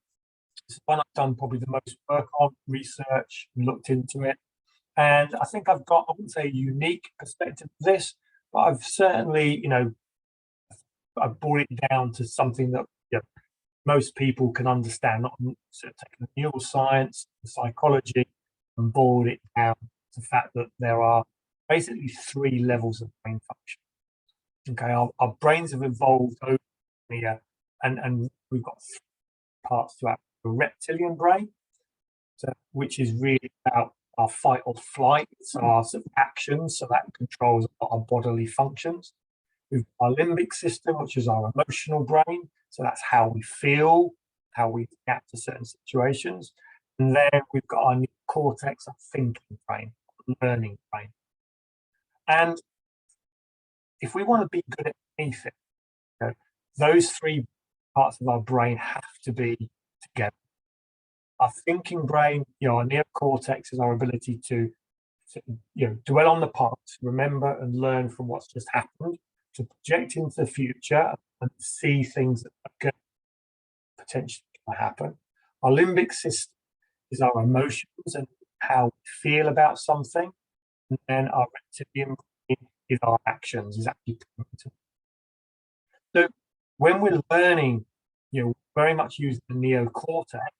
It's the one I've done probably the most work on, research, and looked into it. And I think I've got, I wouldn't say a unique perspective of this, but I've certainly, I've brought it down to something that most people can understand, not sort of taking the neuroscience, the psychology, and boiled it down to the fact that there are basically three levels of brain function. Okay, our brains have evolved over here, and we've got three parts to our reptilian brain, so which is really about our fight or flight. It's our sort of actions, so that controls our bodily functions. We've got our limbic system, which is our emotional brain. So that's how we feel, how we react to certain situations. And then we've got our cortex, our thinking brain, learning brain. And if we want to be good at anything, those three parts of our brain have to be together. Our thinking brain, our neocortex is our ability to dwell on the past, remember and learn from what's just happened, to project into the future and see things that are going to potentially happen. Our limbic system is our emotions and how we feel about something. And then our reptilian brain is our actions, is actually. So when we're learning, very much use the neocortex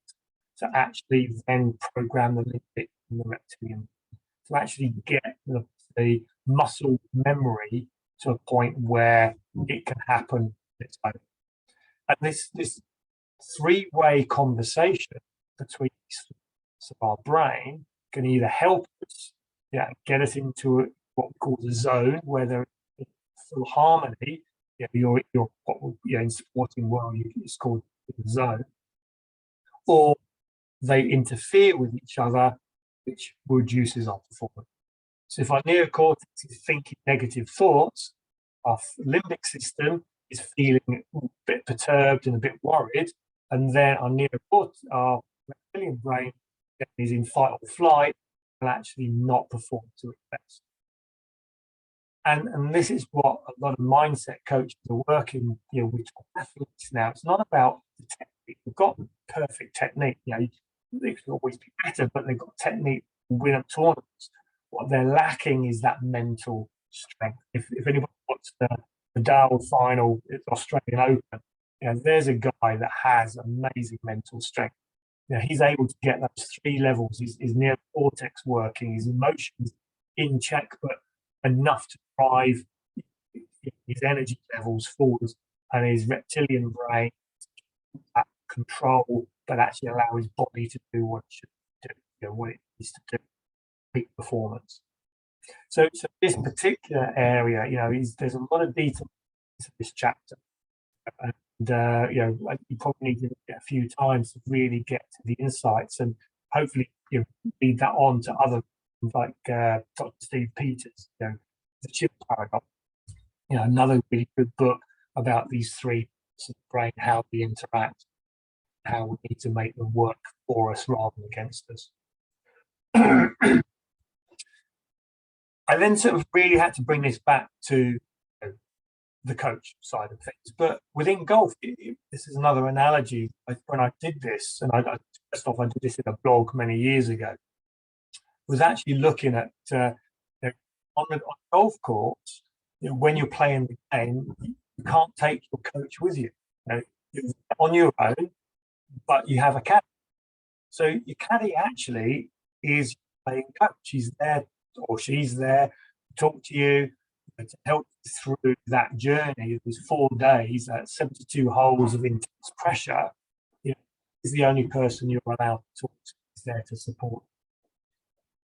to actually then program the limbic and the reptilian, to actually get the muscle memory to a point where it can happen its own. And this three-way conversation between our brain can either help us, get us into what we call the zone, where there is full harmony. You're in sporting world, it's called the zone, or they interfere with each other, which reduces our performance. So if our neocortex is thinking negative thoughts, our limbic system is feeling a bit perturbed and a bit worried, and then our reptilian brain is in fight or flight and actually not perform to its best. And this is what a lot of mindset coaches are working with athletes now. It's not about the technique. They've got perfect technique. They can always be better, but they've got technique to win at tournaments. What they're lacking is that mental strength. If anybody watched the Nadal final at the Australian Open, there's a guy that has amazing mental strength. He's able to get those three levels, his neocortex working, his emotions in check, but enough to drive his energy levels forward, and his reptilian brain at control, but actually allow his body to do what it should do, what it needs to do, peak performance. So this particular area, there's a lot of detail in this chapter, and you probably need to get a few times to really get to the insights, and hopefully lead that on to other like Dr. Steve Peters, the chip paradox, another really good book about these three parts of the brain, how they interact, how we need to make them work for us rather than against us. I then sort of really had to bring this back to the coach side of things. But within golf, this is another analogy. When I did this, and I did this in a blog many years ago, was actually looking at on the golf course, when you're playing the game, you can't take your coach with you. You're on your own, but you have a caddy. So your caddy actually is playing coach. He's there or she's there to talk to you, to help you through that journey. There's 4 days at 72 holes of intense pressure. Is the only person you're allowed to talk to. Is there to support.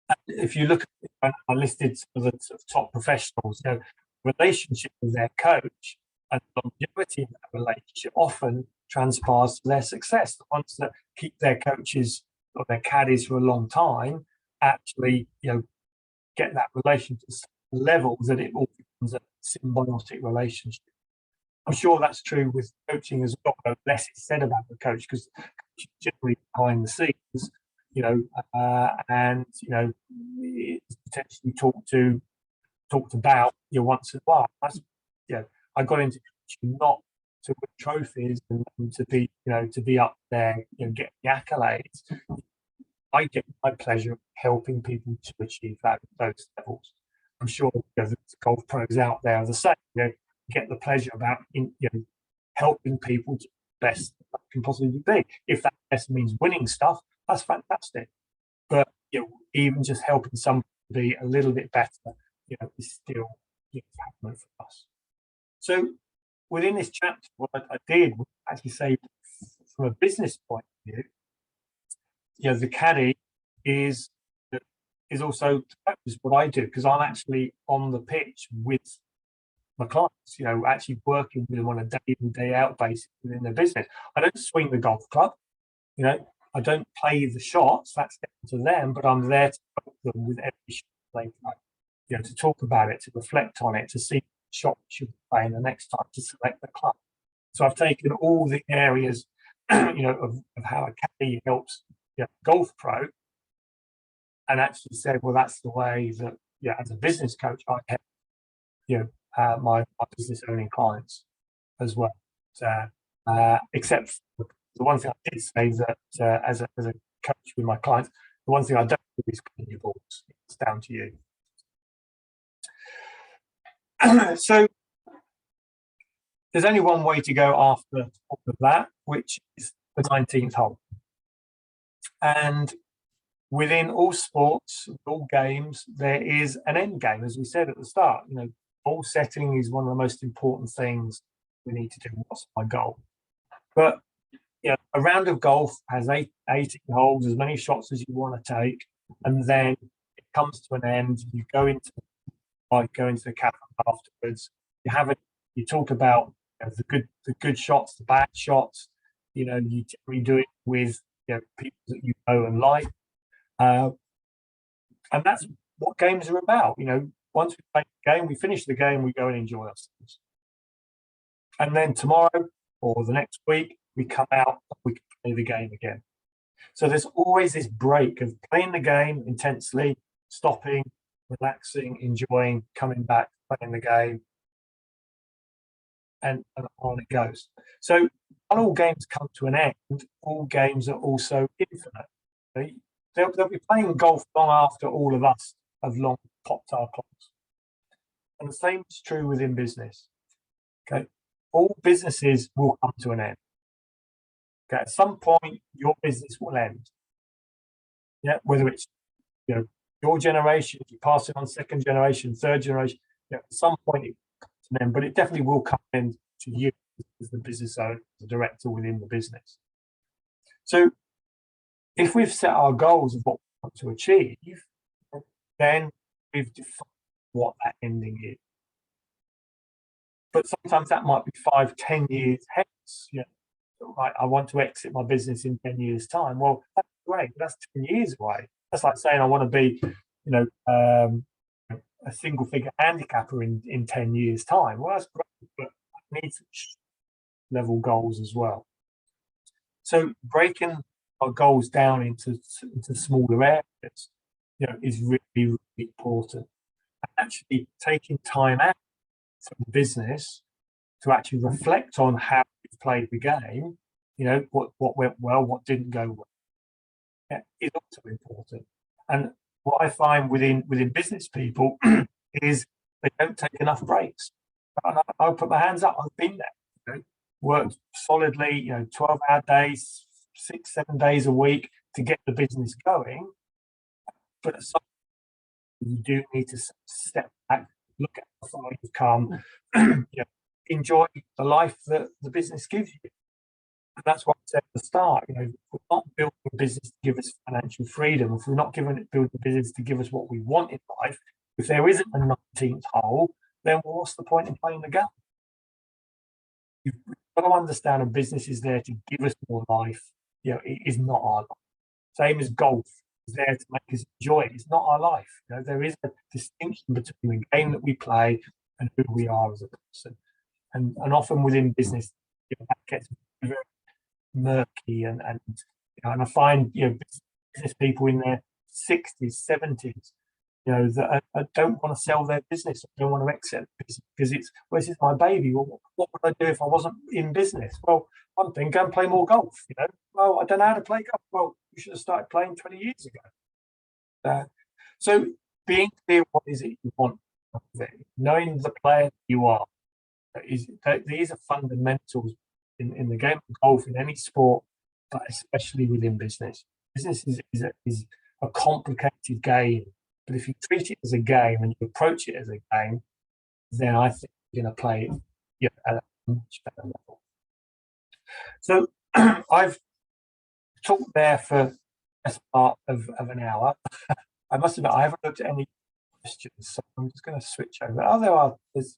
And if you look at, I listed some of the sort of top professionals, relationship with their coach and longevity in that relationship often transpires to their success. The ones that keep their coaches or their caddies for a long time actually, get that relationship to levels that it all becomes a symbiotic relationship. I'm sure that's true with coaching as well, though less is said about the coach, because generally behind the scenes, and it's potentially talked about once in a while. That's I got into coaching not to win trophies and to be up there, get the accolades. I get my pleasure helping people to achieve those levels. I'm sure the golf pros out there are the same. Get the pleasure about helping people to the best that can possibly be. If that best means winning stuff, that's fantastic. But even just helping somebody be a little bit better, is still happening for us. So within this chapter, what I did was actually say, from a business point of view, the caddy is also what I do, because I'm actually on the pitch with my clients, actually working with them on a day in, day out basis within their business. I don't swing the golf club, I don't play the shots, that's down to them, but I'm there to help them with every shot they play, to talk about it, to reflect on it, to see what shot we should play the next time, to select the club. So I've taken all the areas, of how a caddy helps golf pro, and actually said, well, that's the way that, as a business coach, I help, my business owning clients as well. So, except the one thing I did say that as a coach with my clients, the one thing I don't do is clean your balls. It's down to you. So there's only one way to go after all of that, which is the 19th hole. And within all sports, all games, there is an end game, as we said at the start. Goal setting is one of the most important things we need to do. What's my goal? But a round of golf has 18 holes, as many shots as you want to take, and then it comes to an end. You go into the cafe afterwards. You talk about the good shots, the bad shots. You generally do it with people that you know and like, and that's what games are about. Once we play the game, we finish the game, we go and enjoy ourselves. And then tomorrow or the next week, we come out and we can play the game again. So there's always this break of playing the game intensely, stopping, relaxing, enjoying, coming back, playing the game, and on it goes. So not all games come to an end. All games are also infinite. They'll be playing golf long after all of us have long popped our clocks. And the same is true within business. Okay, all businesses will come to an end. Okay, at some point, your business will end. Whether it's your generation, you pass it on second generation, third generation. At some point, it comes to an end, but it definitely will come in to you as the business owner, the director within the business. So, if we've set our goals of what we want to achieve, then we've defined what that ending is. But sometimes that might be 5-10 years hence. Right, I want to exit my business in 10 years' time. Well, that's great. That's 10 years away. That's like saying I want to be, a single-figure handicapper in 10 years' time. Well, that's great, but I need level goals as well. So breaking our goals down into smaller areas, is really, really important. And actually taking time out from the business to actually reflect on how you've played the game, what went well, what didn't go well, is also important. And what I find within business people is they don't take enough breaks. And I'll put my hands up. I've been there. Worked solidly, 12-hour days, 6-7 days a week to get the business going. But at some point, you do need to step back, look at how far you've come, enjoy the life that the business gives you. And that's what I said at the start. We're not building a business to give us financial freedom. If we're not building a business to give us what we want in life, if there isn't a 19th hole, then what's the point in playing the game? You've got to understand a business is there to give us more life. It is not our life. Same as golf is there to make us enjoy it. It's not our life. There is a distinction between the game that we play and who we are as a person. And often within business, that gets very murky and I find business people in their 60s, 70s, that don't want to sell their business, don't want to exit business because this is my baby. Well, what would I do if I wasn't in business? Well, one thing, go and play more golf. Well, I don't know how to play golf. Well, you should have started playing 20 years ago. So being clear what is it you want, knowing the player you are, these are fundamentals in the game of golf, in any sport, but especially within business. Business is a complicated game, but if you treat it as a game and you approach it as a game, then I think you're going to play it at a much better level. So I've talked there for best part of an hour. I must admit, I haven't looked at any questions, so I'm just going to switch over. Oh, there are. There's,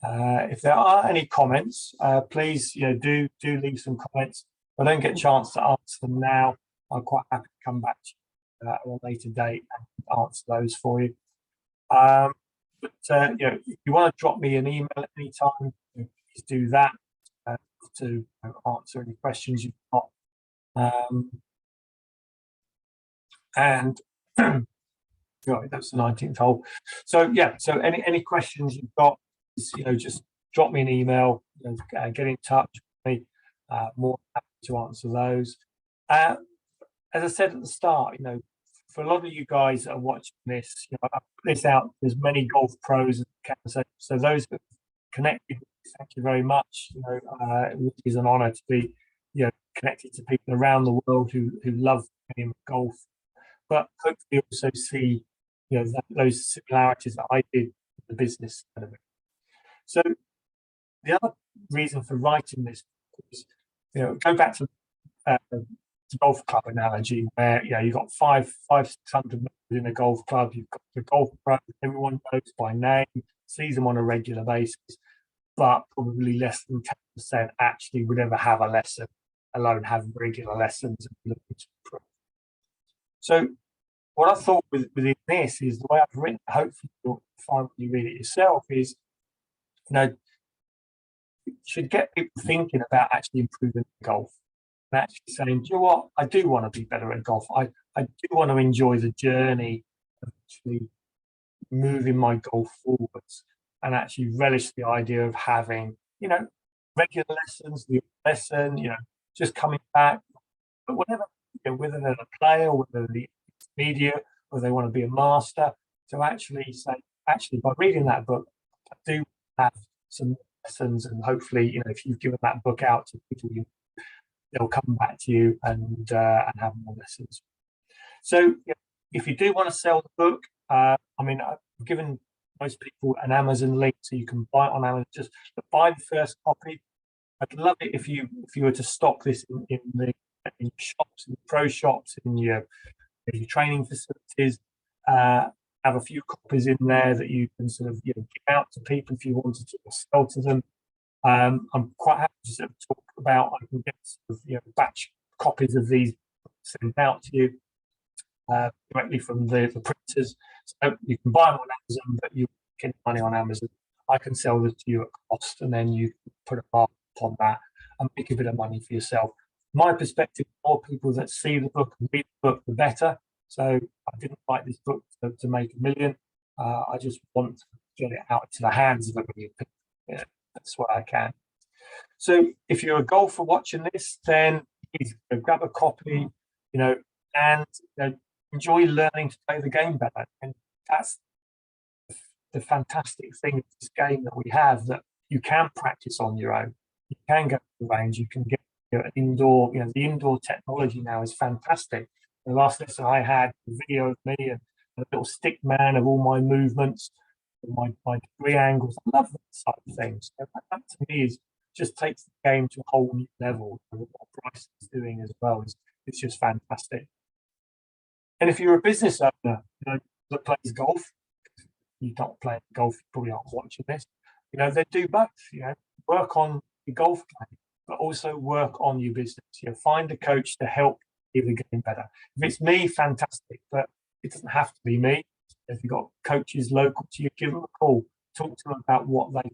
if there are any comments, please, do leave some comments. If I don't get a chance to answer them now, I'm quite happy to come back to you at a later date and answer those for you. But if you want to drop me an email at any time, please do that to answer any questions you've got. And that's the 19th hole. So so any questions you've got, just drop me an email, get in touch with me. More happy to answer those. As I said at the start, for a lot of you guys that are watching this, I put this out. There's many golf pros and can, so those that are connected, thank you very much. It is an honour to be connected to people around the world who love the game of golf, but hopefully also see those similarities that I did in the business side of it. So the other reason for writing this is, go back to the golf club analogy, where you've got 500-600 members in a golf club. You've got the golf pro, everyone knows by name, sees them on a regular basis, but probably less than 10% actually would ever have a lesson, alone have regular lessons and looking to improve. So what I thought within this is, the way I've written, hopefully you'll find when you read it yourself, is it should get people thinking about actually improving golf. And actually saying, do you know what, I do want to be better at golf. I do want to enjoy the journey of actually moving my golf forwards, and actually relish the idea of having, regular lessons, the lesson, just coming back, but whatever, whether they're a player, whether they're the media, or they want to be a master, to actually say, by reading that book, I do have some lessons, and hopefully, if you've given that book out to people, they'll come back to you and have more lessons. So if you do want to sell the book, I've given most people an Amazon link, so you can buy it on Amazon. Just buy the first copy. I'd love it if you were to stock this in shops, in pro shops, in your training facilities. Have a few copies in there that you can sort of give out to people if you wanted to sell to them. I'm quite happy to sort of talk about. I can get sort of, batch copies of these sent out to you directly from the printers. So you can buy them on Amazon, but you get money on Amazon. I can sell them to you at cost, and then you put a mark on that and make a bit of money for yourself. My perspective, the more people that see the book and read the book, the better. So I didn't write this book to make a million. I just want to get it out to the hands of a million people. That's what I can. So if you're a golfer watching this, then please grab a copy, and enjoy learning to play the game better. And that's the fantastic thing of this game that we have, that you can practice on your own. You can go to the range. You can get an indoor. The indoor technology now is fantastic. The last lesson I had, a video of me and a little stick man of all my movements, my degree angles. I love that side of things. So that to me just takes the game to a whole new level. What Bryce is doing as well it's just fantastic. And if you're a business owner that plays golf, you don't play golf, you probably aren't watching this. They do both. Work on your golf game, but also work on your business. Find a coach to help you the game better. If it's me, fantastic, but it doesn't have to be me. If you've got coaches local to you, give them a call. Talk to them about what they can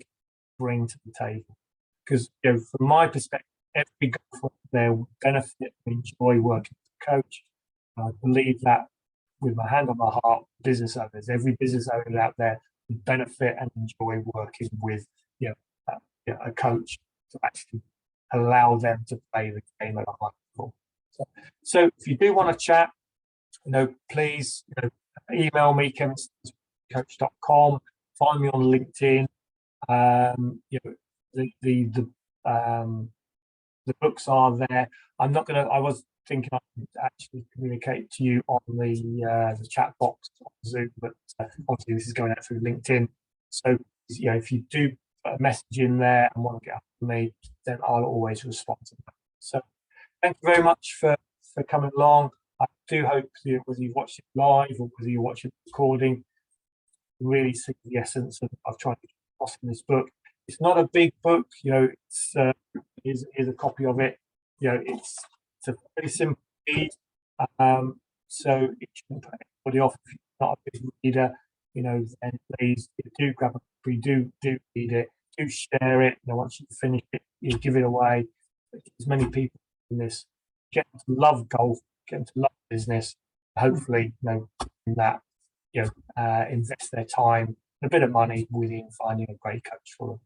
bring to the table. Because from my perspective, every golfer there will benefit and enjoy working with a coach. I believe that with my hand on my heart, business owners, every business owner out there would benefit and enjoy working with a coach to actually allow them to play the game at a high level. So if you do want to chat, please, email me, kevinstansfieldcoach.com, find me on LinkedIn. The books are there. I was thinking I could actually communicate to you on the chat box on Zoom, but obviously this is going out through LinkedIn. So if you do put a message in there and want to get up to me, then I'll always respond to that. So thank you very much for coming along. I do hope whether you watch it live or whether you watch it recording, really see the essence of trying to get across in this book. It's not a big book, it's here's a copy of it. It's a very simple read, so it shouldn't put anybody off. If you're not a big reader, then please do grab a copy, do read it, do share it. Once you finish it, you give it away. As many people in this get to love golf, get to love business. Hopefully, that invest their time, a bit of money within finding a great coach for them.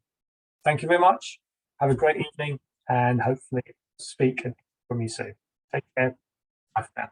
Thank you very much. Have a great evening, and hopefully speak from you soon. Take care. Bye for now.